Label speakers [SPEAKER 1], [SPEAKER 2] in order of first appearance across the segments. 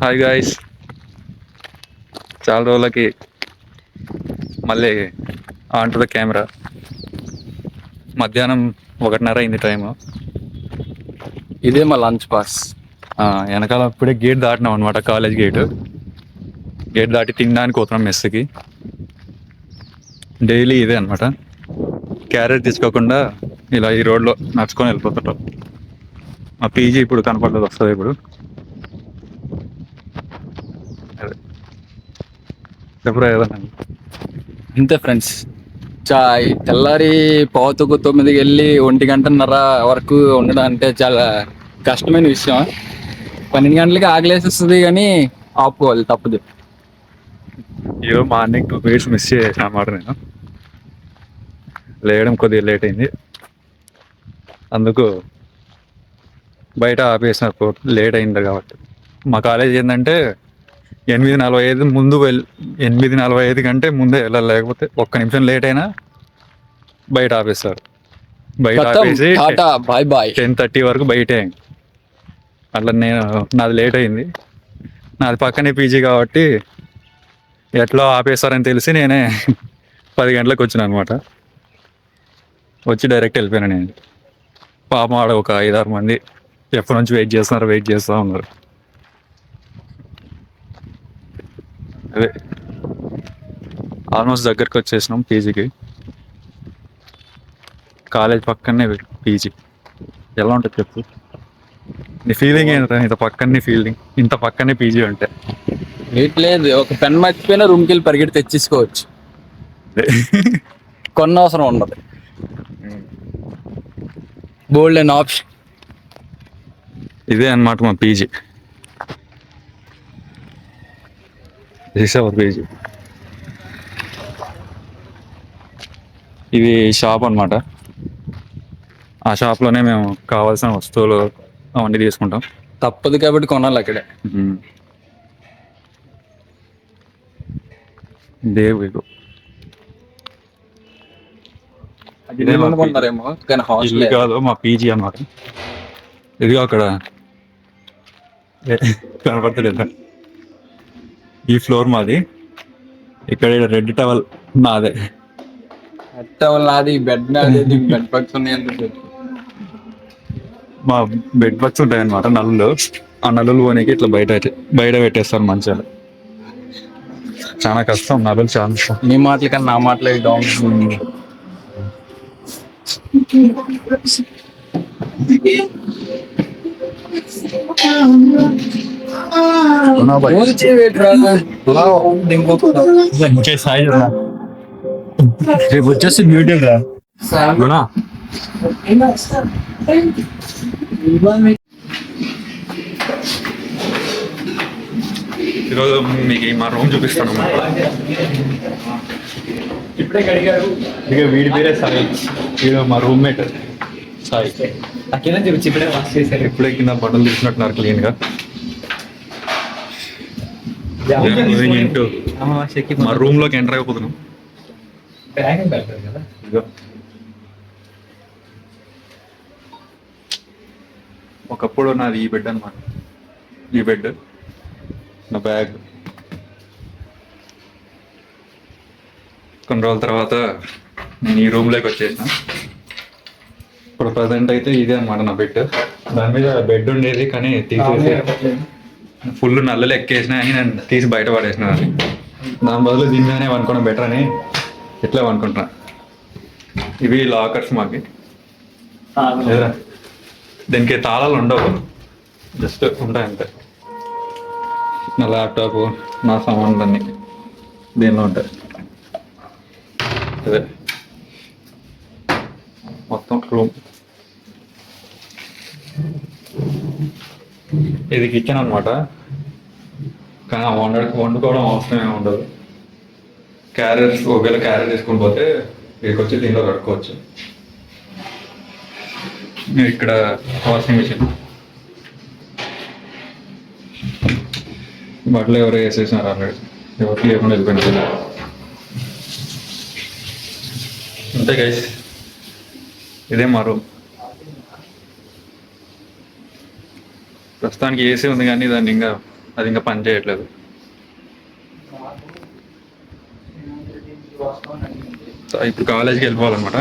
[SPEAKER 1] Hi guys, చాలా రోజులకి మళ్ళీ ఆన్ టు ద కెమెరా. మధ్యాహ్నం 1:30 అయింది టైము.
[SPEAKER 2] ఇదే మా లంచ్ పాస్.
[SPEAKER 1] వెనకాల అప్పుడే గేట్ దాటినాం అనమాట, కాలేజ్ గేట్ దాటి తినడానికి పోతున్నాం మెస్కి. డైలీ ఇదే అనమాట, క్యారేజ్ తీసుకోకుండా ఇలా ఈ రోడ్లో నడుచుకొని వెళ్ళిపోతుంటాం. మా పీజీ ఇప్పుడు కనపడలేదు, వస్తుంది ఇప్పుడు. అదే చెప్పరా ఏదన్నా.
[SPEAKER 2] అంతే ఫ్రెండ్స్, చాయ్ తెల్లారి 8:45 వెళ్ళి 1:30 వరకు ఉండడం అంటే చాలా కష్టమైన విషయం. 12 గంటలకి ఆకలేసేస్తుంది కానీ ఆపుకోవాలి, తప్పదు.
[SPEAKER 1] ఈరోజు మార్నింగ్ 2 minutes మిస్ చేసాను అన్నమాట. నేను లేయడం కొద్దిగా లేట్ అయింది, అందుకు బయట ఆపేసినారు. లేట్ అయింది కాబట్టి. మా కాలేజ్ ఏంటంటే 8:45 ముందు 8:45 కంటే ముందే వెళ్ళాలి, లేకపోతే ఒక్క నిమిషం లేట్ అయినా బయట ఆపేస్తారు. బయట ఆపేసి
[SPEAKER 2] టాటా బాయ్ బాయ్.
[SPEAKER 1] 10:30 వరకు బయటే. అట్లా నాది లేట్ అయింది. నాది పక్కనే పీజీ కాబట్టి ఎట్లా ఆపేస్తారని తెలిసి నేనే 10 గంటలకు వచ్చిన అనమాట. వచ్చి డైరెక్ట్ వెళ్ళిపోయాను నేను. పాపం ఆడ ఒక 5-6 మంది ఎప్పటి నుంచి వెయిట్ చేస్తూ ఉన్నారు. అదే ఆల్మోస్ట్ దగ్గరికి వచ్చేసినాం పీజీకి. కాలేజ్ పక్కనే పీజీ. ఎలా ఉంటుంది చెప్పు, నీ ఫీలింగ్ ఏంటంటే ఇంత పక్కనే పీజీ ఉంటే?
[SPEAKER 2] లేదు, ఒక పెన్ మర్చిపోయినా రూమ్కి వెళ్ళి పరిగెట్టి తెచ్చేసుకోవచ్చు. కొన్న అవసరం ఉండదు. Bold and option.
[SPEAKER 1] ఇదే అన్నమాట మా పీజీ. Our PG. ఇది షాప్ అన్నమాట. ఆ షాప్లోనే మేము కావాల్సిన వస్తువులు అవన్నీ తీసుకుంటాం.
[SPEAKER 2] తప్పదు కాబట్టి కొనాలి అక్కడే. అనుకుంటారేమో కానీ హాస్టల్
[SPEAKER 1] కాదు, మా పీజీ అన్నమాట. ఇదిగో అక్కడ కనపడతలేదు. ఈ ఫ్లోర్ మాది. ఇక్కడ రెడ్ టవల్ నాదే.
[SPEAKER 2] నాది, బెడ్ నాది, బెడ్ బగ్స్ ఉన్నాయి.
[SPEAKER 1] మా బెడ్ బగ్స్ ఉంటాయి అన్నమాట, నల్లులు. ఆ నల్లులు పోనీకి ఇట్లా బయట పెట్టేస్తారు మంచిగా. చాలా కష్టం, నల్లులు చాలా కష్టం.
[SPEAKER 2] నీ మాటలు కన్నా నా మాటలే డౌన్.
[SPEAKER 1] రేపు వచ్చేసి బ్యూటీ రా. ఈరోజు మీకు మా రూమ్ చూపిస్తాను. ఇక వీడి పేరే సాయి. వీడు మా రూమ్మేట్ సాయి. ఇప్పుడే కింద బండలు తీసినట్టున్నారు క్లీన్ గా. మా రూమ్ లోకి ఎంటర్ అయిపోతున్నాం. ఒకప్పుడు నాది ఈ బెడ్ అన్నమాట. ఈ బెడ్, నా బ్యాగ్. కొన్ని రోజుల తర్వాత నేను ఈ రూమ్లోకి వచ్చేసిన. ఇప్పుడు ప్రజెంట్ అయితే ఇదే అన్నమాట నా బెడ్. దాని మీద బెడ్ ఉండేది కానీ తీసేసి ఫుల్ నల్లలు ఎక్కేసినా అని నేను తీసి బయట పడేసిన. దాని బదులు దీని మీదనే అనుకోవడం బెటర్ అని ఇట్లా అనుకుంటున్నా. ఇవి లాకర్స్ మాకి. దీనికి తాళాలు ఉండవు, జస్ట్ ఉంటాయి అంతే. నా ల్యాప్టాప్, నా సామాన్లు అన్నీ దీనిలో ఉంటాయి. అదే మొత్తం రూమ్. ఇది కిచెన్ అనమాట, కానీ వండుకోవడం అవసరమే ఉండదు. ఒకవేళ క్యారేజ్ తీసుకుని పోతే ఇక్కడికి వచ్చి దీనిలో కట్టుకోవచ్చు. ఇక్కడ వాషింగ్ మిషన్, బట్టలు ఎవరు వేసేసినారు ఆల్రెడీ, ఎవరికి లేకుండా వెళ్ళిపోయింది. అంతే గైస్, ఇదే మా రూమ్. ప్రస్తుతానికి ఏసీ ఉంది కానీ దాన్ని ఇంకా అది ఇంకా పని చేయట్లేదు. సో ఇప్పుడు కాలేజీకి వెళ్ళిపోవాలన్నమాట.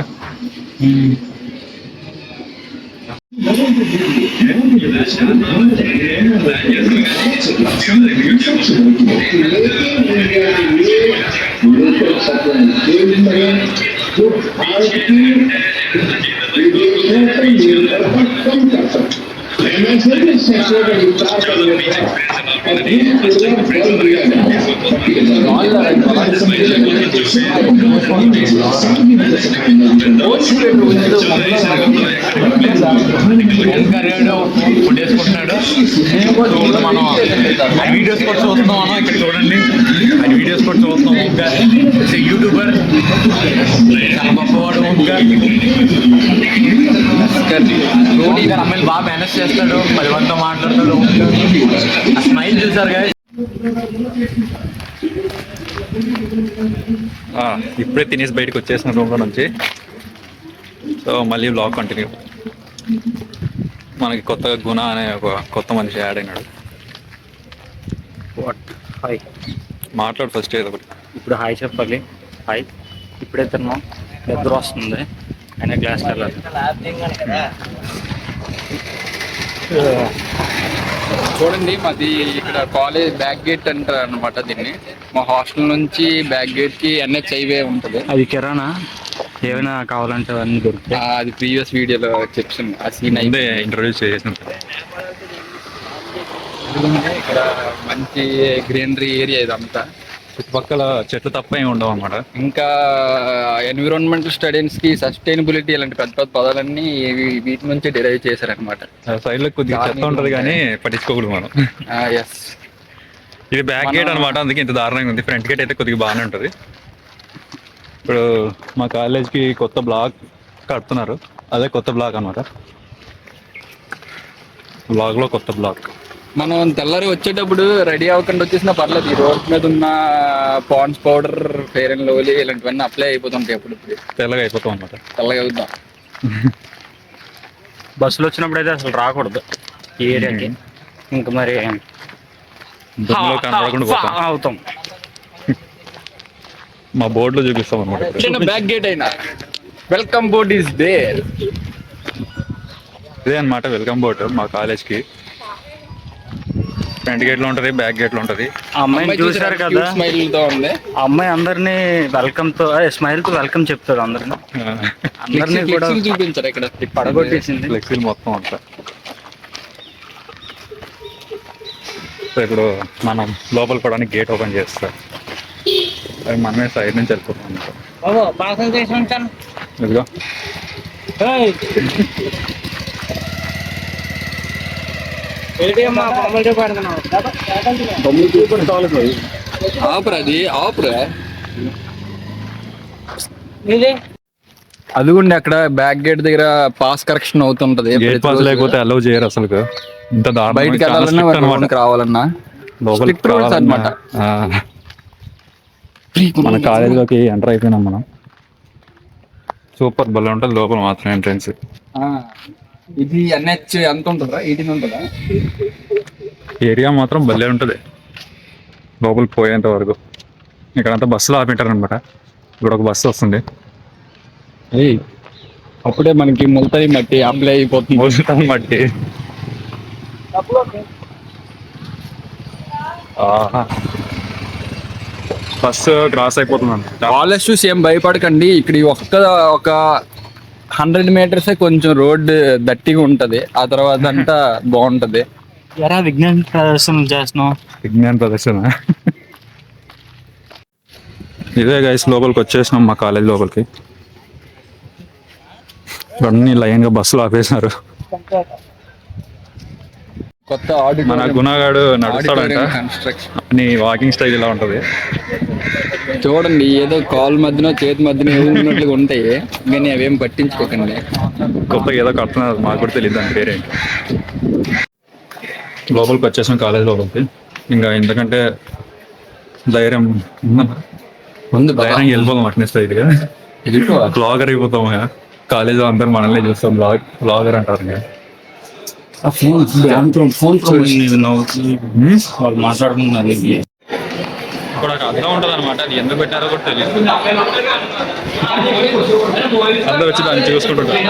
[SPEAKER 3] ఫుడ్ వేసుకుంటున్నాడు. మనం వీడియోస్ కూడా చూస్తున్నాం. ఇక్కడ చూడండి, అది వీడియోస్ కూడా చూస్తున్నాం. యూట్యూబర్ చాలా గొప్పవాడు. అమ్మాయిలు బాగా మేనేజ్ చేస్తాడు, 10 మందితో మాట్లాడతాడు. స్మైల్ చూసారు కదా.
[SPEAKER 1] ఇప్పుడే తినేసి బయటకు వచ్చేసిన రూమ్లో నుంచి. సో మళ్ళీ వ్లాగ్ కంటిన్యూ. మనకి కొత్తగా గుణ అనే ఒక కొత్త మనిషి యాడ్ అయినాడు.
[SPEAKER 3] హాయ్,
[SPEAKER 1] మాట్లాడు ఫస్ట్ ఏదో ఒకటి.
[SPEAKER 3] ఇప్పుడు హాయ్ చెప్పాలి. హాయ్, ఇప్పుడే తిన్నాం. నిద్ర వస్తుంది, అయినా క్లాస్కి వెళ్ళాలి.
[SPEAKER 2] చూడండి, మాది ఇక్కడ కాలేజ్ బ్యాక్ గేట్ అంటారు అనమాట దీన్ని. మా హాస్టల్ నుంచి బ్యాక్ గేట్ కి NH హైవే ఉంటుంది.
[SPEAKER 3] అది కిరాణా, ఏమైనా కావాలంటే అన్నీ దొరుకుతాయి.
[SPEAKER 2] అది ప్రీవియస్ వీడియోలో చెప్పాను, ఆ సీన్
[SPEAKER 1] ముందే ఇంట్రొడ్యూస్ చేసిన.
[SPEAKER 2] ఇక్కడ మంచి గ్రీనరీ ఏరియా ఇదంతా.
[SPEAKER 1] చుట్టుపక్కల చెట్లు తప్ప ఏమి ఉండవు అన్నమాట.
[SPEAKER 2] ఇంకా ఎన్విరాన్మెంటల్ స్టడీస్ కి సస్టైనబిలిటీ ఇలాంటి పెద్ద పెద్ద పదాలన్నీ వీటి నుంచి డిరైవ్ చేశారనమాట.
[SPEAKER 1] సైడ్ లో కొద్దిగా చెత్త ఉంటది కానీ పట్టించుకోకూడదు మనం.
[SPEAKER 2] ఎస్,
[SPEAKER 1] ఇది బ్యాక్ గేట్ అనమాట, అందుకే ఇంత దారుణంగా ఉంది. ఫ్రంట్ గేట్ అయితే కొద్దిగా బాగానే ఉంటుంది. ఇప్పుడు మా కాలేజ్కి కొత్త బ్లాక్ కడుతున్నారు, అదే కొత్త బ్లాక్ అనమాట. బ్లాక్లో కొత్త బ్లాక్.
[SPEAKER 2] మనం తెల్లారి వచ్చేటప్పుడు రెడీ అవ్వకుండా వచ్చేసినా పర్లేదు. ఈ రోడ్ మీద ఉన్న Ponds powder, fair and lovely ఇలాంటివన్నీ అప్లై అయిపోతుంటాయి. ఎప్పుడు
[SPEAKER 1] తెల్లగా అయిపోతాం అనమాట.
[SPEAKER 2] తెల్లగా అవుతాం.
[SPEAKER 3] బస్సులు వచ్చినప్పుడు అయితే అసలు రాకూడదు ఈ ఏరియాకి. ఇంకా మరి
[SPEAKER 1] దుమ్ములో కనపడకుండా పోతాం.
[SPEAKER 3] అవుతాం.
[SPEAKER 1] మా బోర్డులో చూపిస్తాం అనమాట.
[SPEAKER 2] బ్యాక్ గేట్ అయినా వెల్కమ్ బోర్డ్ ఈస్ దేర్.
[SPEAKER 1] ఇదే అనమాట వెల్కమ్ బోర్డు మా కాలేజ్కి. ఫ్రంట్ గేట్ లో ఉంటది, బ్యాక్ గేట్ లో ఉంటది.
[SPEAKER 3] ఆ అమ్మాయిని చూసారు కదా,
[SPEAKER 2] స్మైల్ తో ఉంది.
[SPEAKER 3] ఆ అమ్మాయి అందరినీ వెల్కమ్ తో, స్మైల్ తో వెల్కమ్ చెప్తాడు అందరినీ. అందరినీ కూడా
[SPEAKER 2] చూపించారు ఇక్కడ.
[SPEAKER 3] పడగొట్టేసింది
[SPEAKER 1] ఫ్లెక్సీలు మొత్తం అంతా. సో ఇప్పుడు మనం లోపల పడడానికి గేట్ ఓపెన్ చేస్తాం. అది మనమే సైడ్ నుంచి వెళ్ళిపోతాం అనమాట. ఇదిగో
[SPEAKER 2] ఆపురా, అది ఆపురా. అదిగోండి అక్కడ బ్యాక్ గేట్ దగ్గర పాస్ కరెక్షన్ అవుతుంటది.
[SPEAKER 1] గేట్ పాస్ లేకపోతే అలౌ చేయరు అసలు. ఇంత
[SPEAKER 2] బయటకి వెళ్ళాలన్నా రావాలన్నా
[SPEAKER 1] లోపలికి
[SPEAKER 2] అనమాట.
[SPEAKER 1] మన కాలేజీలోకి ఎంటర్ అయిపోయినాం మనం. సూపర్ భలే ఉంటుంది లోపల మాత్రం ఎంట్రన్స్.
[SPEAKER 2] ఇది NH ఎంత ఉంటుందా? 18 ఉంటుందా?
[SPEAKER 1] ఏరియా మాత్రం భలే ఉంటుంది లోపలికి పోయేంత వరకు. ఇక్కడంతా బస్సులు ఆపింటారు అనమాట. ఇప్పుడు ఒక బస్సు వస్తుంది.
[SPEAKER 2] అప్పుడే మనకి ముల్తాయి మట్టి అప్లై అయిపోతుంది.
[SPEAKER 1] మోసుతాం మట్టి. బస్సు క్రాస్ అయిపోతుంది.
[SPEAKER 2] కాలేజ్ చూసి ఏం భయపడకండి. ఇక్కడ ఒక 100 మీటర్స్ కొంచెం రోడ్ దట్టిగా ఉంటది. ఆ తర్వాత అంతా బాగుంటది.
[SPEAKER 3] ఎరా విజ్ఞాన ప్రదర్శన చేస్తున్నాం.
[SPEAKER 1] విజ్ఞాన ప్రదర్శన. ఇదే గైస్ లోపలికి వచ్చేసినాం మా కాలేజ్ లోపలికి. అన్ని లైన్ గా బస్సులు ఆపేసినారు.
[SPEAKER 2] కొత్త
[SPEAKER 1] మన గుణగాడు నడుస్తాడంట. నీ వాకింగ్ స్టైల్ ఇలా ఉంటది
[SPEAKER 2] చూడండి. ఏదో కాల్ మధ్యన చేతి మధ్యన ఏదో ఉన్నట్లుగా ఉంటాయి, కానీ అవేం పట్టించుకోకండి.
[SPEAKER 1] కొత్తగా ఏదో కడుతున్నారు, మాకు కూడా తెలియదు దాని పేరేంటి. లోపలికి వచ్చేసాం కాలేజ్ లోపలికి. ఇంకా ఎందుకంటే ధైర్యం
[SPEAKER 2] ముందు
[SPEAKER 1] ధైర్యం వెళ్ళిపోతాం అట్నే స్టైల్గా. బ్లాగర్ అయిపోతాం. కాలేజీలో అందరు మనల్ని చూస్తాం, బ్లాగర్ అంటారు.
[SPEAKER 3] వాళ్ళు మాట్లాడుకున్నారు
[SPEAKER 1] ఇప్పుడు ఒక అర్థం ఉంటుంది అనమాట, అది ఎందుకు పెట్టారో కూడా తెలియదు. అందరూ వచ్చి దాన్ని చూసుకుంటుంటారు.